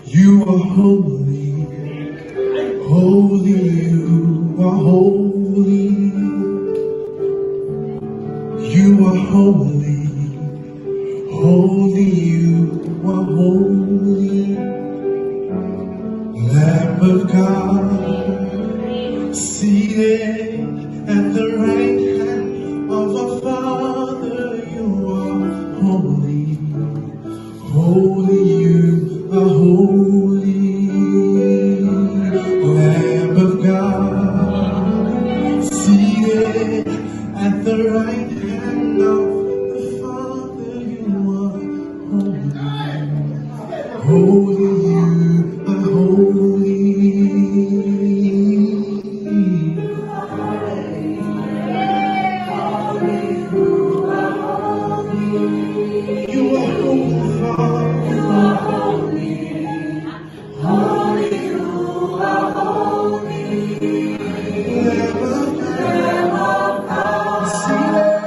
You are holy, holy, you are holy. You are holy, holy, you are holy. Lamb of God, seated at the right hand of our Father, you are holy, holy, you are holy. Lamb of God, seated at the right hand of the Father, you are holy, holy, you are holy. You are holy, Father. You are holy, holy, you are holy. Lamb of God, seated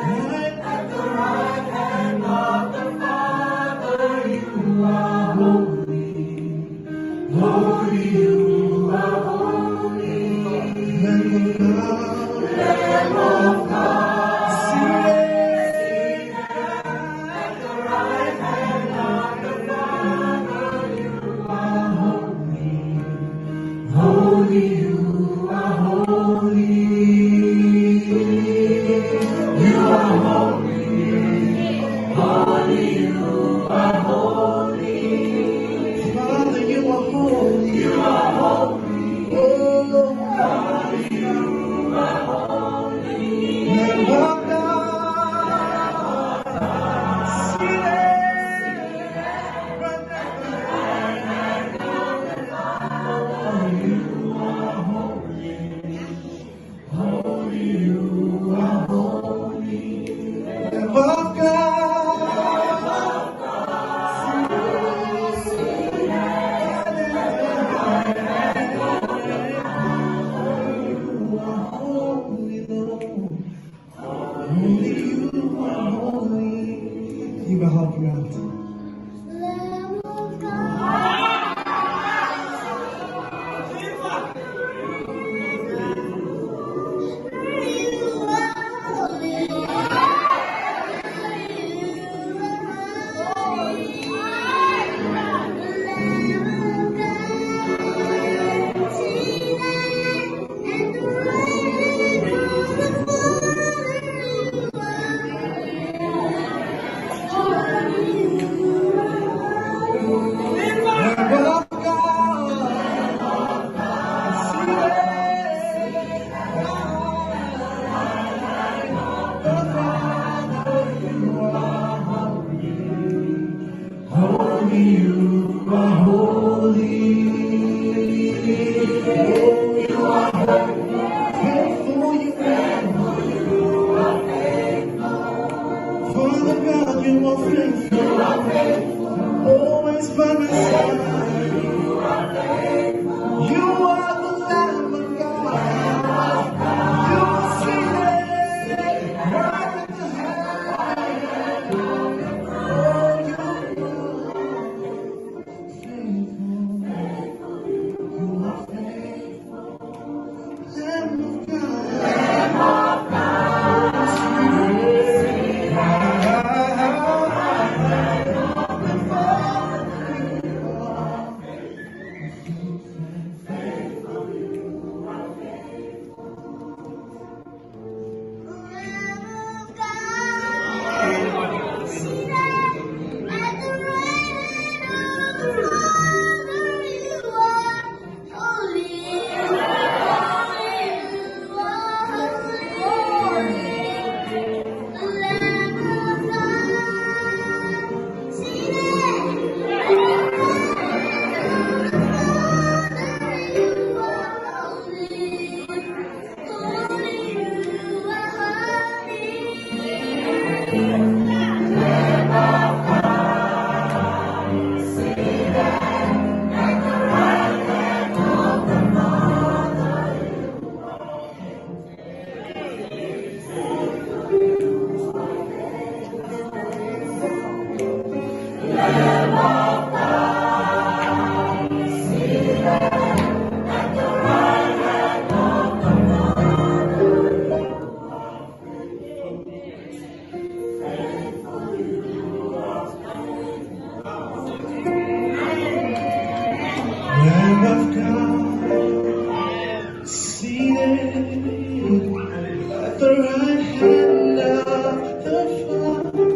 right at the right hand of the Father, you are holy, holy, you are holy. Lamb of God, seated at the right hand of the Father, you are holy, holy, you are holy. You are holy, holy, you are holy. Father, you are holy. You are holy. Oh, holy, you are holy. Lamb of God, seated right at the right hand of the Father, you are holy, holy, you are holy. Lamb of God, seated at the right hand of the Father, you are holy, Lord. Holy, you are holy. You will help you out. Lamb of God. Holy, you are holy. Oh, you are holy. Faithful, you are faithful. Father God, you are faithful. You are faithful. Always by my side. You are faithful. You are the Lamb of God. You are seated right at the hand. Oh, you are faithful. Lamb of God, seated at the right hand of the Father.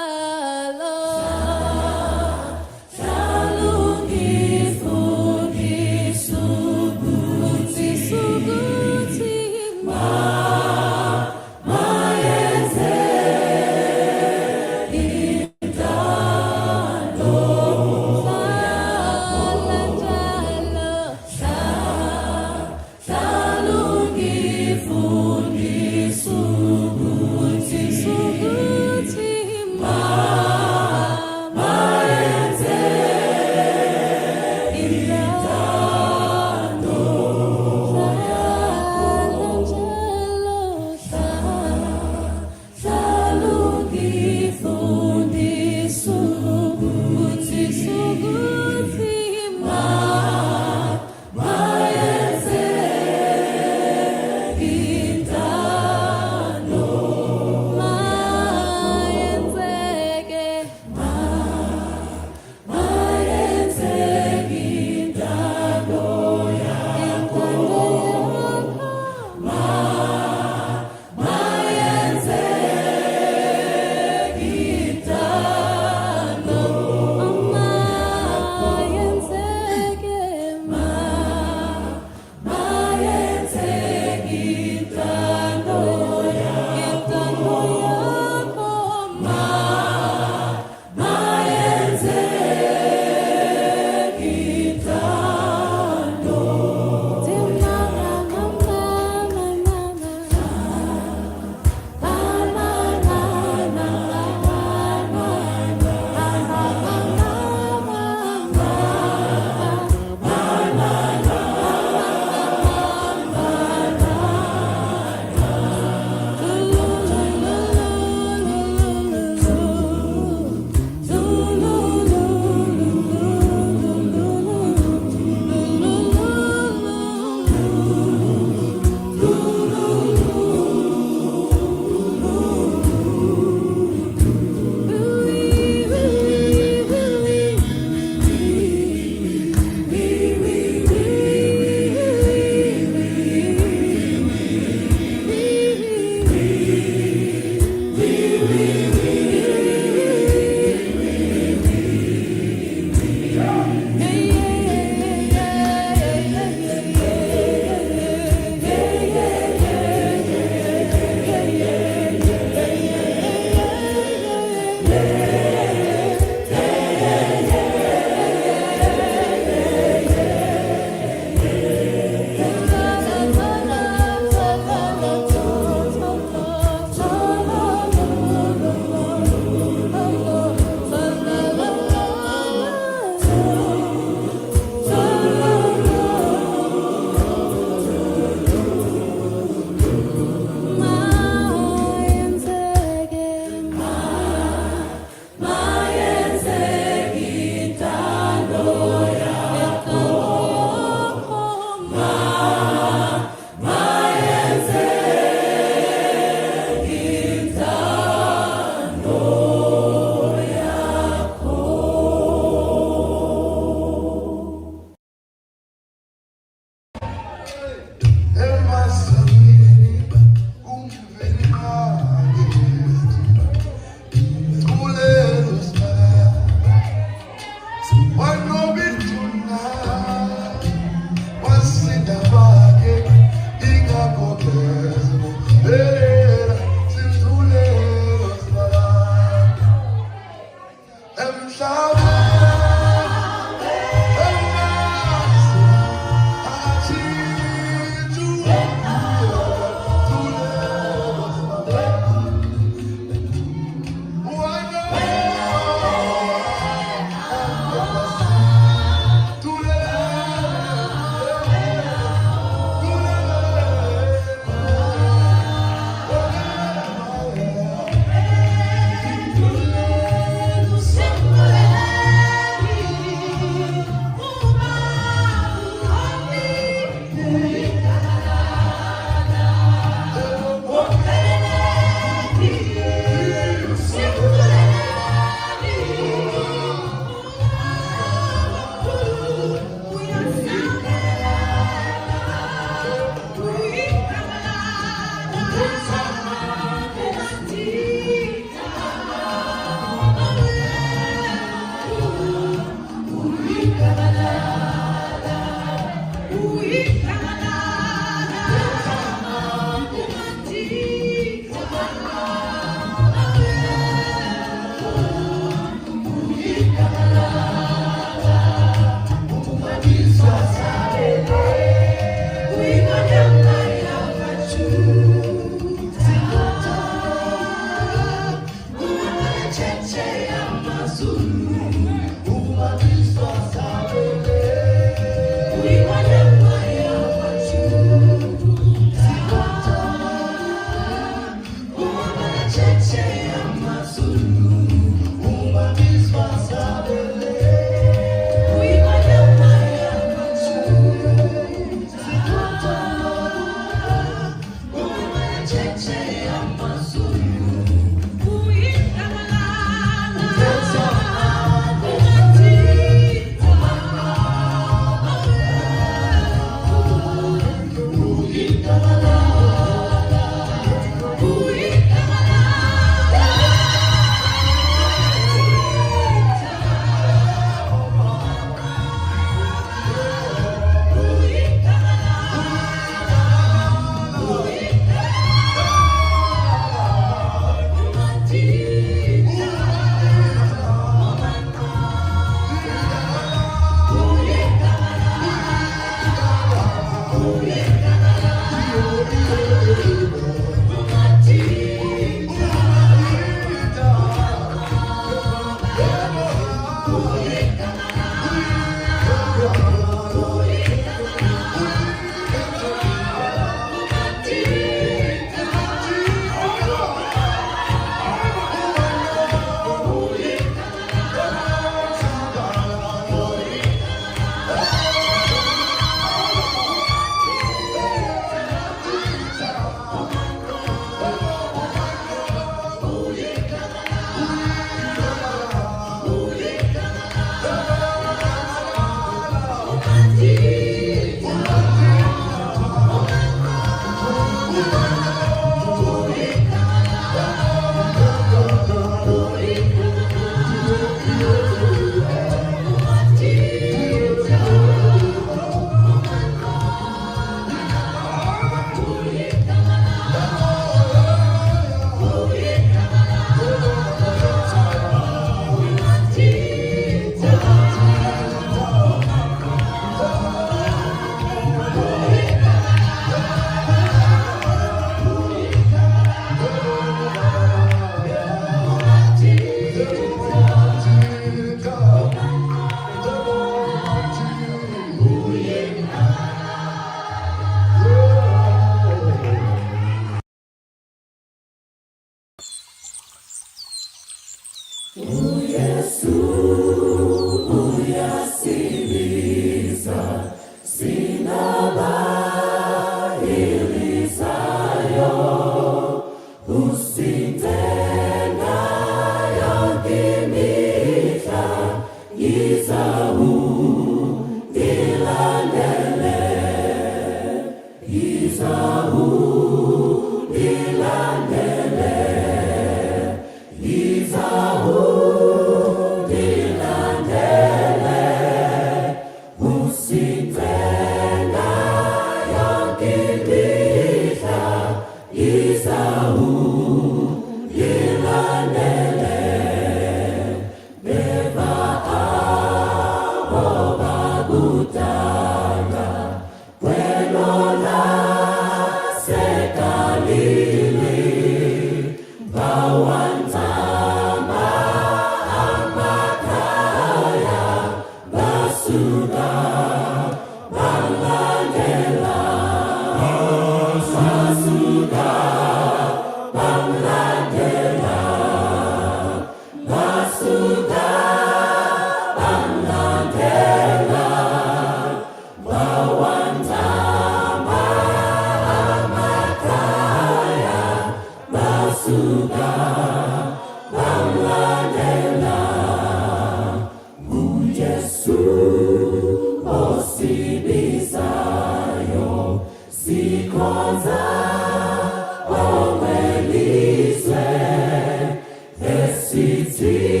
City.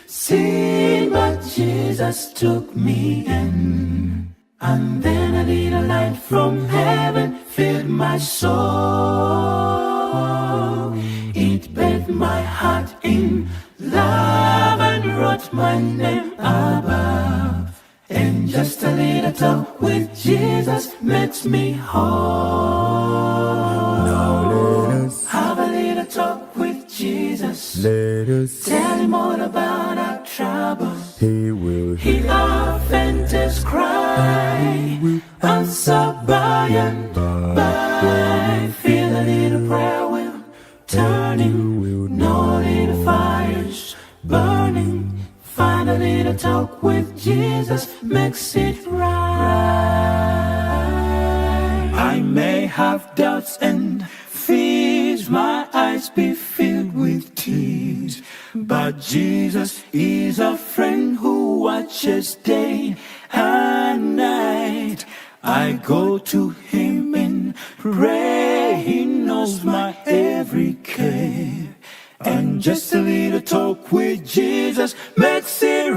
Sin, but Jesus took me in. And then a little light from heaven filled my soul. It bathed my heart in love and wrote my name above. And just a little talk with Jesus makes me whole. Now let us Have a little talk with Jesus. let us Tell him all about our troubles. He will Hear our faintest cry. Answer by and by. Feel a little prayer wheel turning. No little fires burning. Find a little talk with Jesus makes it right. I may have doubts and fears. My eyes be filled with tears. But Jesus is a friend who watches day and night. I go to him in prayer. He knows my every care. And just a little talk with Jesus makes it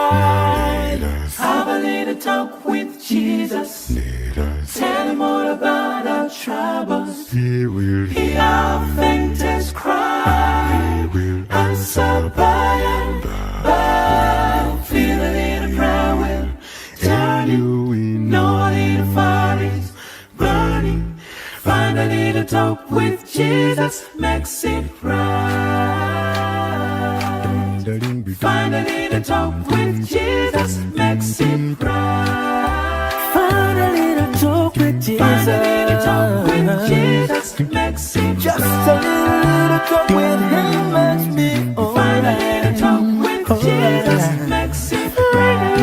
right. Have a little talk with Jesus. let us Tell him all about our troubles. He will Hear our faintest cry. will Answer by and by. Feel a little prayer will turn you. in No little fire is burning. Find a little talk with Jesus makes it right. Find a little talk with Jesus makes it right. Find a little talk with Jesus. Find a little talk with Jesus makes it Just right. a little talk with him makes me Find a little talk with Jesus makes it right.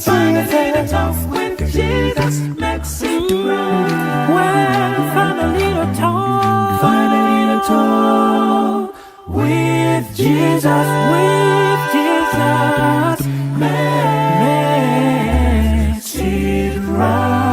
Find a little talk with Jesus makes it right. Well, find a little talk. Find a little talk with Jesus. With Jesus. Makes it right.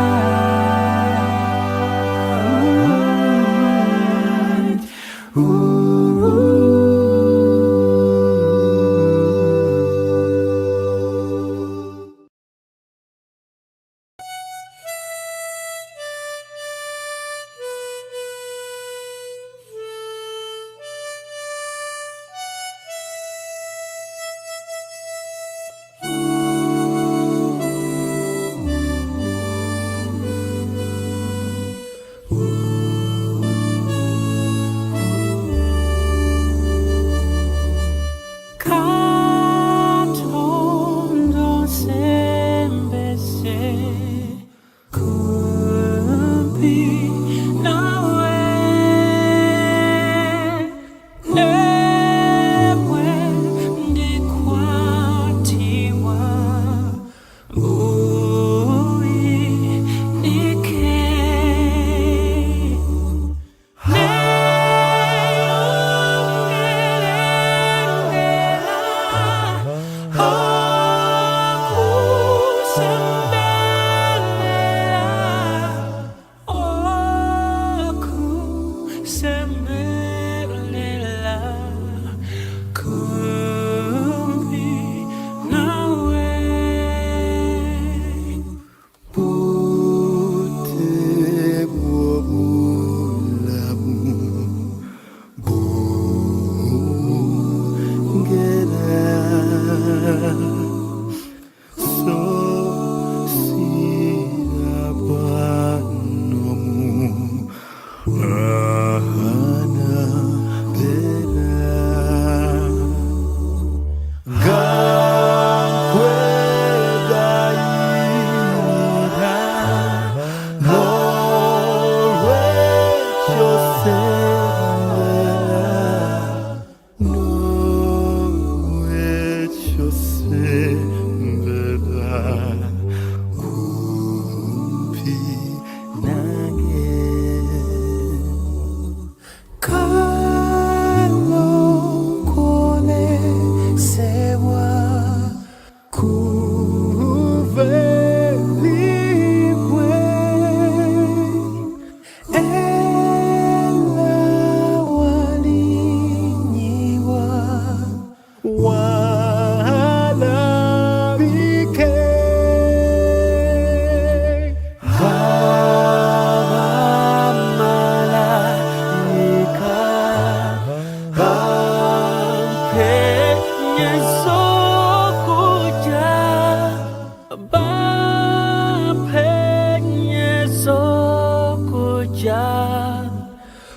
kuja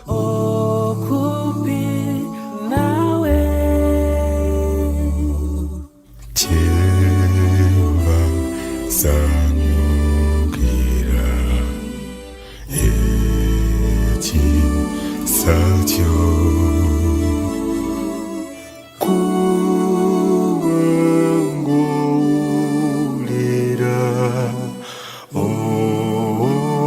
okupi nawe. 제발 사누기라 애지 사죠 구원고리라 오무두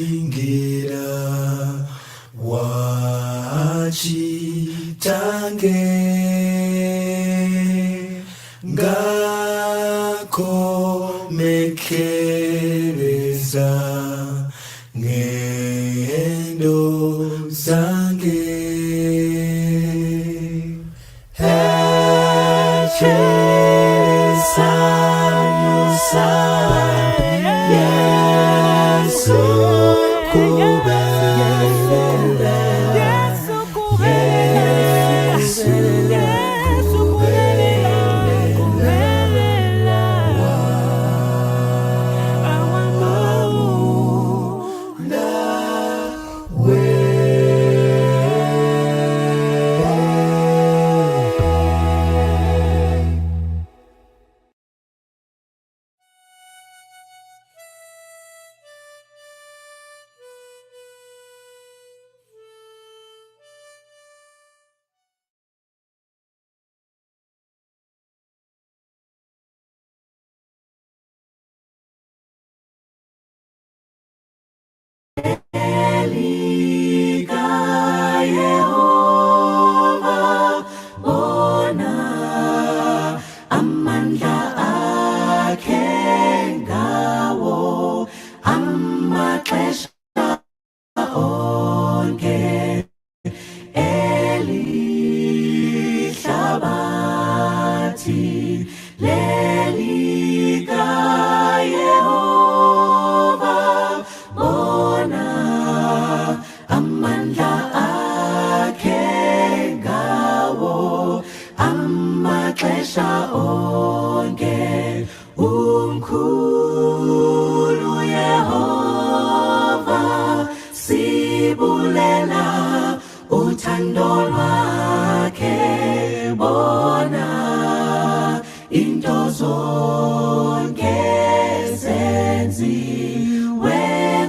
에단딩기라 와지단게 가고 메케레사 겐도 상게 해체사유사 예수 구베레 예수 uthando lwakhe bona into zonke zenziwe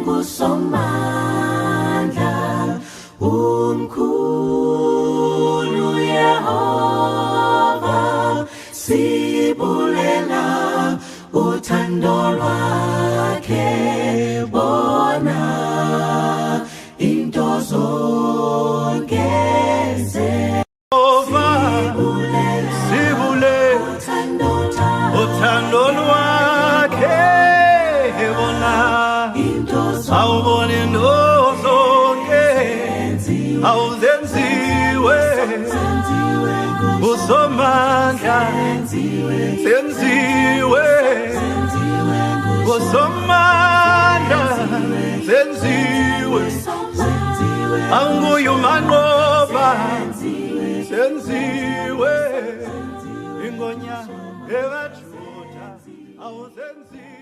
ngusomandla umkhulu Yehova sibulela uthando lwakhe bona into zonke uthando lwakhe bona awubona into zonke awuzenziwe usomandla zenziwe usomandla zenziwe anguye umanqoba zenziwe ingonya ebajuda awuzenziwe